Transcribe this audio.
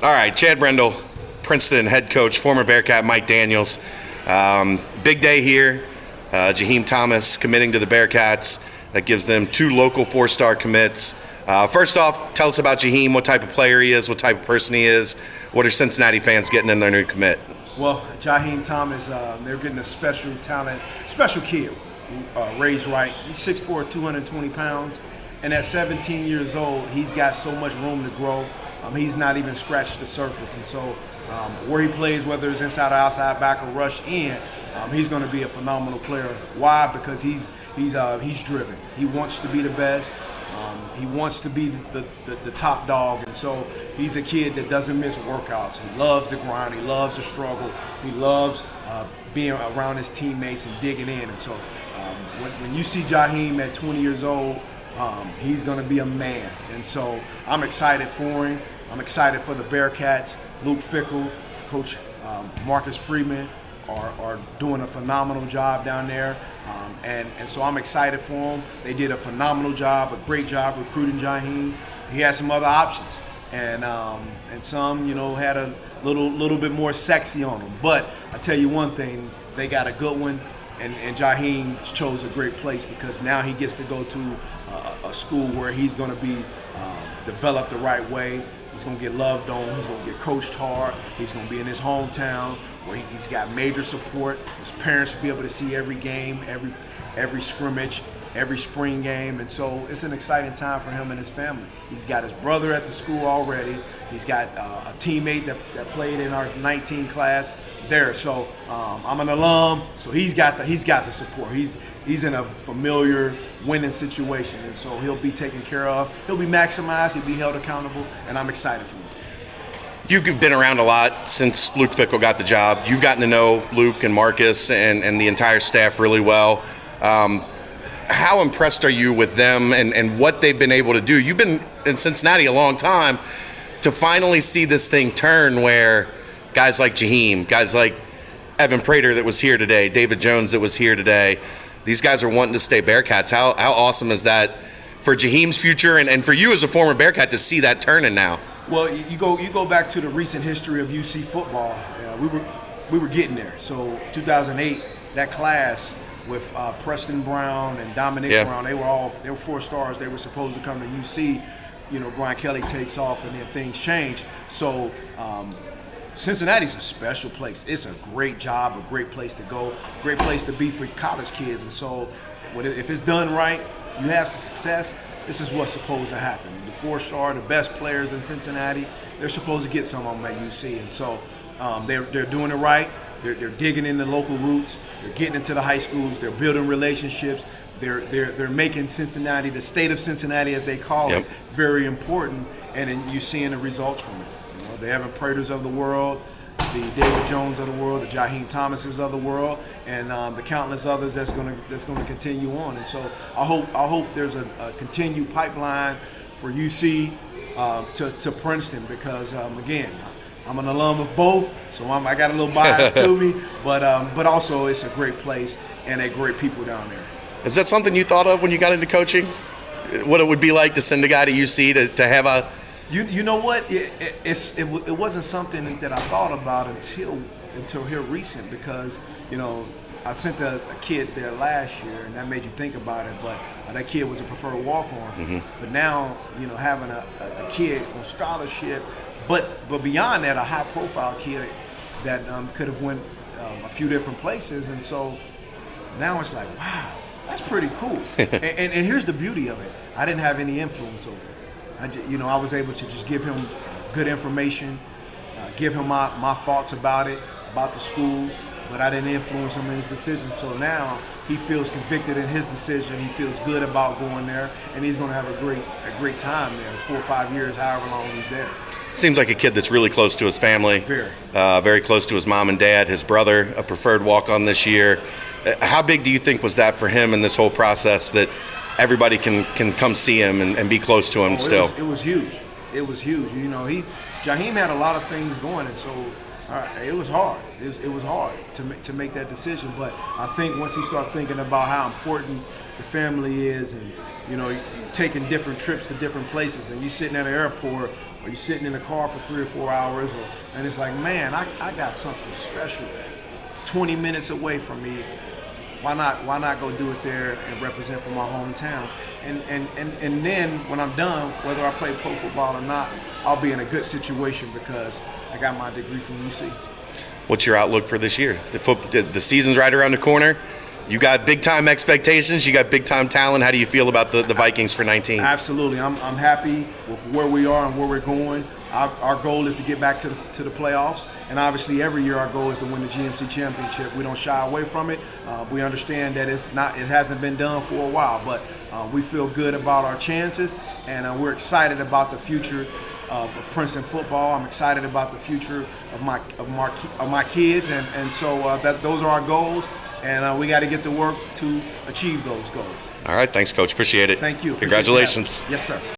All right, Chad Brendel, Princeton head coach, former Bearcat Mike Daniels. Big day here. Jaheim Thomas committing to the Bearcats. That gives them 2 local 4-star commits. First off, tell us about Jaheim, what type of player he is, what type of person he is. What are Cincinnati fans getting in their new commit? Well, Jaheim Thomas, they're getting a special talent, special kid, raised right. He's 6'4", 220 pounds. And at 17 years old, he's got so much room to grow. He's not even scratched the surface. And so where he plays, whether it's inside or outside, back or rush in, he's going to be a phenomenal player. Why? Because he's driven. He wants to be the best. He wants to be the top dog. And so he's a kid that doesn't miss workouts. He loves the grind. He loves the struggle. He loves being around his teammates and digging in. And so when you see Jaheim at 20 years old, he's going to be a man. And so I'm excited for him. I'm excited for the Bearcats. Luke Fickell, Coach Marcus Freeman are doing a phenomenal job down there. And so I'm excited for them. They did a phenomenal job, a great job recruiting Jaheim. He had some other options. And some, had a little bit more sexy on them. But I tell you one thing, they got a good one. And Jaheim chose a great place because now he gets to go to a school where he's going to be developed the right way. He's going to get loved on. He's going to get coached hard. He's going to be in his hometown where he's got major support. His parents will be able to see every game, every scrimmage, every spring game. And so it's an exciting time for him and his family. He's got his brother at the school already. He's got a teammate that played in our 19 class there. So I'm an alum, so he's got the support. He's in a familiar winning situation, and so he'll be taken care of. He'll be maximized. He'll be held accountable, and I'm excited for him. You've been around a lot since Luke Fickell got the job. You've gotten to know Luke and Marcus and the entire staff really well. How impressed are you with them and what they've been able to do? You've been in Cincinnati a long time. To finally see this thing turn where guys like Jaheim, guys like Evan Prater that was here today, David Jones that was here today, these guys are wanting to stay Bearcats. How awesome is that for Jaheim's future and for you as a former Bearcat to see that turning now? Well, you go back to the recent history of UC football. We were getting there. So 2008, that class with Preston Brown and Dominic Brown, they were 4 stars. They were supposed to come to UC. Brian Kelly takes off and then things change. So Cincinnati's a special place. It's a great job, a great place to go, great place to be for college kids. And so if it's done right, you have success, this is what's supposed to happen. The 4-star, the best players in Cincinnati, they're supposed to get some of them at UC. And so they're doing it right. They're digging in the local roots. They're getting into the high schools. They're building relationships. They're making Cincinnati, the state of Cincinnati as they call it, very important, and then you're seeing the results from it. The Evan Praters of the world, the David Jones of the world, the Jaheim Thomases of the world, and the countless others that's going to continue on. And so I hope there's a continued pipeline for UC to Princeton because again, I'm an alum of both, so I got a little bias to me, but also it's a great place and a great people down there. Is that something you thought of when you got into coaching? What it would be like to send a guy to UC to have a... You know what? It wasn't something that I thought about until here recent because, I sent a kid there last year and that made you think about it, but that kid was a preferred walk-on. Mm-hmm. But now, having a kid on scholarship, but beyond that, a high-profile kid that could have went a few different places. And so now it's like, wow. That's pretty cool. and here's the beauty of it. I didn't have any influence over it. I was able to just give him good information, give him my thoughts about it, about the school, but I didn't influence him in his decision. So now he feels convicted in his decision. He feels good about going there, and he's going to have a great time there, 4 or 5 years, however long he's there. Seems like a kid that's really close to his family. Very close to his mom and dad. His brother, a preferred walk-on this year. How big do you think was that for him in this whole process that everybody can come see him and be close to him still? It was huge. It was huge. Jaheim had a lot of things going, and so It was hard. It was hard to make that decision. But I think once you start thinking about how important the family is, and you're taking different trips to different places, and you sitting at an airport, or you sitting in the car for 3 or 4 hours, and it's like, man, I got something special 20 minutes away from me. Why not go do it there and represent for my hometown? And then when I'm done, whether I play pro football or not, I'll be in a good situation because I got my degree from UC. What's your outlook for this year? The season's right around the corner. You got big time expectations. You got big time talent. How do you feel about the Vikings for 19? Absolutely, I'm happy with where we are and where we're going. Our goal is to get back to the playoffs, and obviously every year our goal is to win the GMC championship. We don't shy away from it. We understand that it hasn't been done for a while, but we feel good about our chances, and we're excited about the future of Princeton football. I'm excited about the future of my kids, and so those are our goals, and we got to get to work to achieve those goals. All right, thanks, Coach. Appreciate it. Thank you. Congratulations. Yes, sir.